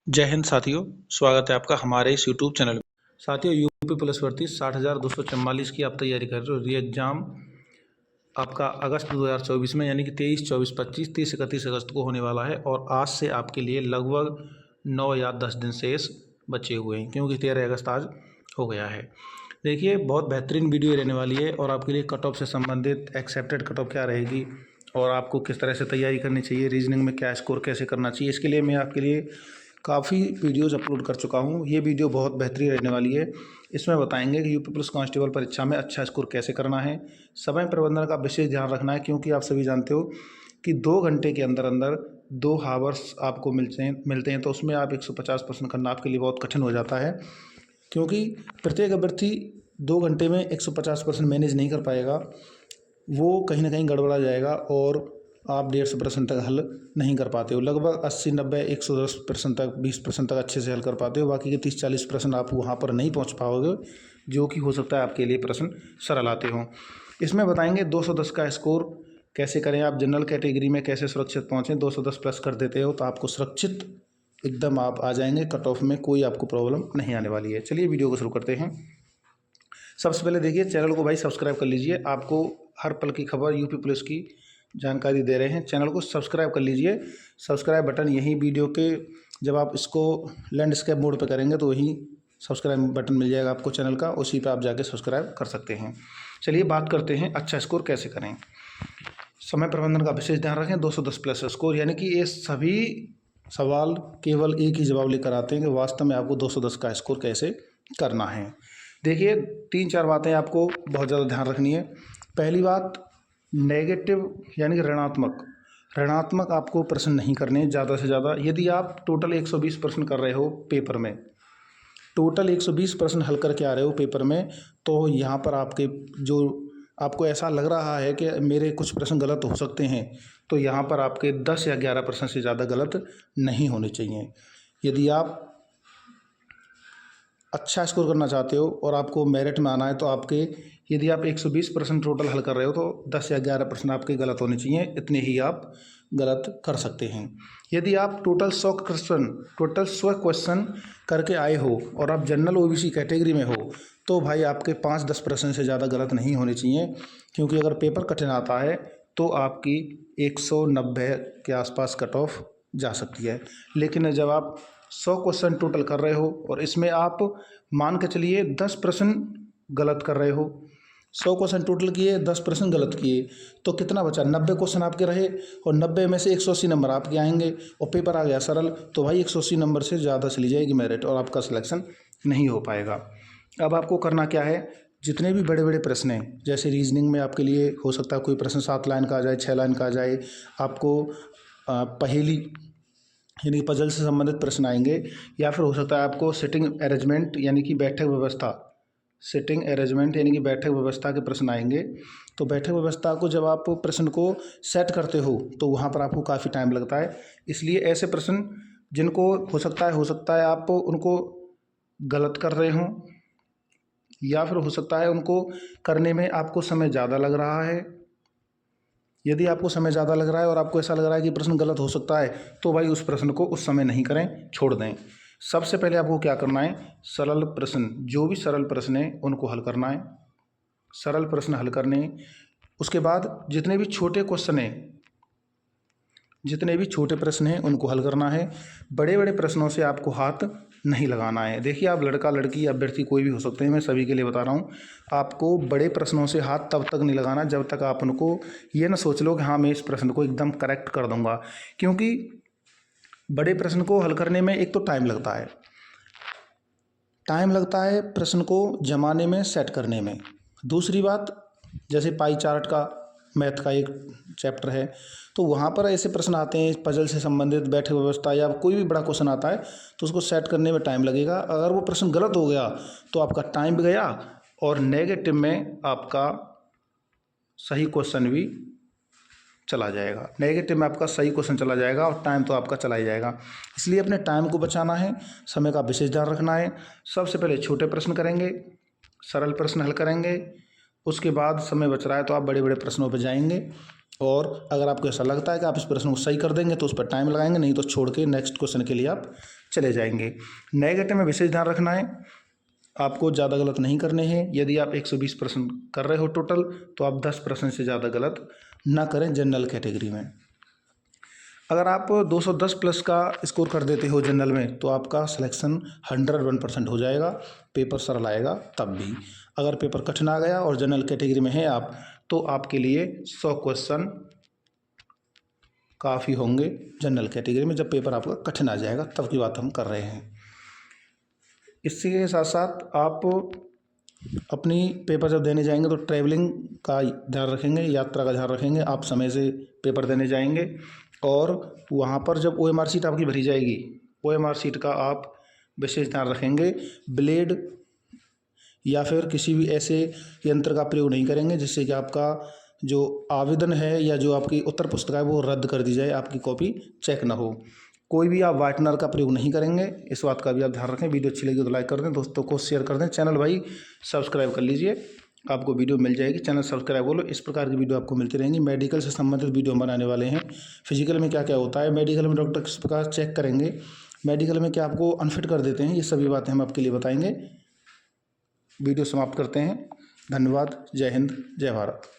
जय हिंद साथियों, स्वागत है आपका हमारे इस यूट्यूब चैनल में। साथियों, यूपी पुलिस भर्ती 60,244 की आप तैयारी कर रहे हो। री एग्ज़ाम आपका अगस्त 2024 में यानी कि 23, 24, 25, 30, 31 अगस्त को होने वाला है और आज से आपके लिए लगभग 9 या 10 दिन शेष बचे हुए हैं, क्योंकि 13 अगस्त आज हो गया है। देखिए, बहुत बेहतरीन वीडियो रहने वाली है और आपके लिए कट ऑफ से संबंधित एक्सेप्टेड कट ऑफ क्या रहेगी और आपको किस तरह से तैयारी करनी चाहिए, रीजनिंग में क्या स्कोर कैसे करना चाहिए, इसके लिए मैं आपके लिए काफ़ी वीडियोज़ अपलोड कर चुका हूँ। ये वीडियो बहुत बेहतरीन रहने वाली है। इसमें बताएंगे कि यूपी पुलिस कांस्टेबल परीक्षा में अच्छा स्कोर कैसे करना है। समय प्रबंधन का विशेष ध्यान रखना है, क्योंकि आप सभी जानते हो कि 2 घंटे के अंदर अंदर 2 हावर्स आपको मिलते हैं तो उसमें आप 150% करना आपके लिए बहुत कठिन हो जाता है, क्योंकि प्रत्येक अभ्यर्थी 2 घंटे में 150% मैनेज नहीं कर पाएगा। वो कहीं ना कहीं गड़बड़ा जाएगा और आप 150% तक हल नहीं कर पाते हो। लगभग 80, 90, 110% तक, 20% तक अच्छे से हल कर पाते हो। बाकी के 30-40% आप वहाँ पर नहीं पहुँच पाओगे, जो कि हो सकता है आपके लिए प्रश्न सरल आते हों। इसमें बताएंगे 210 का स्कोर कैसे करें, आप जनरल कैटेगरी में कैसे सुरक्षित पहुँचें। 210 प्लस कर देते हो तो आपको सुरक्षित एकदम आप आ जाएंगे कट ऑफ में, कोई आपको प्रॉब्लम नहीं आने वाली है। चलिए वीडियो को शुरू करते हैं। सबसे पहले देखिए, चैनल को भाई सब्सक्राइब कर लीजिए। आपको हर पल की खबर यूपी पुलिस की जानकारी दे रहे हैं। चैनल को सब्सक्राइब कर लीजिए। सब्सक्राइब बटन यहीं वीडियो के, जब आप इसको लैंडस्केप मोड पे करेंगे तो वहीं सब्सक्राइब बटन मिल जाएगा आपको चैनल का, उसी पे आप जाके सब्सक्राइब कर सकते हैं। चलिए बात करते हैं अच्छा स्कोर कैसे करें। समय प्रबंधन का विशेष ध्यान रखें। 210 प्लस स्कोर, यानी कि ये सभी सवाल केवल एक ही जवाब लेकर आते हैं कि वास्तव में आपको 210 का स्कोर कैसे करना है। देखिए, 3-4 बातें आपको बहुत ज़्यादा ध्यान रखनी है। पहली बात, नेगेटिव यानी कि ऋणात्मक आपको प्रश्न नहीं करने ज़्यादा से ज़्यादा। यदि आप टोटल 120 प्रश्न कर रहे हो पेपर में, टोटल 120 प्रश्न हल करके आ रहे हो पेपर में, तो यहाँ पर आपके जो आपको ऐसा लग रहा है कि मेरे कुछ प्रश्न गलत हो सकते हैं, तो यहाँ पर आपके 10 या 11 प्रश्न से ज़्यादा गलत नहीं होने चाहिए। यदि आप अच्छा स्कोर करना चाहते हो और आपको मेरिट में आना है तो आपके, यदि आप 120 प्रश्न टोटल हल कर रहे हो तो 10 या 11 प्रश्न आपके गलत होने चाहिए, इतने ही आप गलत कर सकते हैं। यदि आप टोटल 100 क्वेश्चन करके आए हो और आप जनरल ओबीसी कैटेगरी में हो, तो भाई आपके 5-10 प्रश्न से ज़्यादा गलत नहीं होने चाहिए, क्योंकि अगर पेपर कठिन आता है तो आपकी 190 के आसपास कट ऑफ जा सकती है। लेकिन जब आप 100 क्वेश्चन टोटल कर रहे हो और इसमें आप मान के चलिए 10 प्रश्न गलत कर रहे हो, 100 क्वेश्चन टोटल किए, 10 प्रश्न गलत किए, तो कितना बचा? 90 क्वेश्चन आपके रहे और 90 में से 180 नंबर आपके आएंगे और पेपर आ गया सरल, तो भाई 180 नंबर से ज़्यादा चली जाएगी मेरिट और आपका सिलेक्शन नहीं हो पाएगा। अब आपको करना क्या है, जितने भी बड़े बड़े प्रश्न हैं, जैसे रीजनिंग में आपके लिए हो सकता है कोई प्रश्न 7 लाइन का आ जाए, 6 लाइन का आ जाए, आपको पहेली यानी कि पजल से संबंधित प्रश्न आएंगे, या फिर हो सकता है आपको सिटिंग अरेंजमेंट यानी कि बैठक व्यवस्था के प्रश्न आएंगे। तो बैठक व्यवस्था को जब आप प्रश्न को सेट करते हो तो वहाँ पर आपको काफ़ी टाइम लगता है। इसलिए ऐसे प्रश्न जिनको हो सकता है आप उनको गलत कर रहे हों, या फिर हो सकता है उनको करने में आपको समय ज़्यादा लग रहा है। यदि आपको समय ज़्यादा लग रहा है और आपको ऐसा लग रहा है कि प्रश्न गलत हो सकता है, तो भाई उस प्रश्न को उस समय नहीं करें, छोड़ दें। सबसे पहले आपको क्या करना है, सरल प्रश्न, जो भी सरल प्रश्न है उनको हल करना है। सरल प्रश्न हल करने, उसके बाद जितने भी छोटे प्रश्न हैं उनको हल करना है। बड़े बड़े प्रश्नों से आपको हाथ नहीं लगाना है। देखिए, आप लड़का लड़की अभ्यर्थी कोई भी हो सकते हैं, मैं सभी के लिए बता रहा हूँ, आपको बड़े प्रश्नों से हाथ तब तक नहीं लगाना जब तक आप उनको ये ना सोच लो कि हाँ मैं इस प्रश्न को एकदम करेक्ट कर दूंगा, क्योंकि बड़े प्रश्न को हल करने में एक तो टाइम लगता है प्रश्न को जमाने में, सेट करने में। दूसरी बात, जैसे पाई चार्ट का मैथ का एक चैप्टर है, तो वहाँ पर ऐसे प्रश्न आते हैं पजल से संबंधित, बैठक व्यवस्था या कोई भी बड़ा क्वेश्चन आता है तो उसको सेट करने में टाइम लगेगा। अगर वो प्रश्न गलत हो गया तो आपका टाइम भी गया और नेगेटिव में आपका सही क्वेश्चन भी चला जाएगा। नेगेटिव में आपका सही क्वेश्चन चला जाएगा और टाइम तो आपका चला ही जाएगा। इसलिए अपने टाइम को बचाना है, समय का विशेष ध्यान रखना है। सबसे पहले छोटे प्रश्न करेंगे, सरल प्रश्न हल करेंगे, उसके बाद समय बच रहा है तो आप बड़े बड़े प्रश्नों पर जाएंगे और अगर आपको ऐसा लगता है कि आप इस प्रश्न को सही कर देंगे तो उस पर टाइम लगाएंगे, नहीं तो छोड़ के नेक्स्ट क्वेश्चन के लिए आप चले जाएंगे। नेगेटिव में विशेष ध्यान रखना है, आपको ज़्यादा गलत नहीं करने हैं। यदि आप 120 प्रश्न कर रहे हो टोटल, तो आप 10 प्रश्न से ज़्यादा गलत ना करें जनरल कैटेगरी में। अगर आप 210 प्लस का स्कोर कर देते हो जनरल में, तो आपका सिलेक्शन 101% हो जाएगा, पेपर सरल आएगा। तब भी अगर पेपर कठिन आ गया और जनरल कैटेगरी में है आप, तो आपके लिए 100 क्वेश्चन काफ़ी होंगे जनरल कैटेगरी में। जब पेपर आपका कठिन आ जाएगा तब की बात हम कर रहे हैं। इसी के साथ साथ आप अपनी पेपर जब देने जाएंगे तो ट्रैवलिंग का ध्यान रखेंगे, यात्रा का ध्यान रखेंगे। आप समय से पेपर देने जाएंगे और वहाँ पर जब OMR शीट आपकी भरी जाएगी, OMR शीट का आप विशेष ध्यान रखेंगे। ब्लेड या फिर किसी भी ऐसे यंत्र का प्रयोग नहीं करेंगे जिससे कि आपका जो आवेदन है या जो आपकी उत्तर पुस्तिका है वो रद्द कर दी जाए, आपकी कॉपी चेक ना हो। कोई भी आप वाइटनर का प्रयोग नहीं करेंगे, इस बात का भी आप ध्यान रखें। वीडियो अच्छी लगी तो लाइक कर दें, दोस्तों को शेयर कर दें। चैनल भाई सब्सक्राइब कर लीजिए, आपको वीडियो मिल जाएगी। चैनल सब्सक्राइब बोलो, इस प्रकार की वीडियो आपको मिलती रहेंगी। मेडिकल से संबंधित वीडियो हम बनाने वाले हैं। फिजिकल में क्या क्या होता है, मेडिकल में डॉक्टर किस प्रकार चेक करेंगे, मेडिकल में क्या आपको अनफिट कर देते हैं, ये सभी बातें हम आपके लिए बताएंगे। वीडियो समाप्त करते हैं। धन्यवाद। जय हिंद, जय भारत।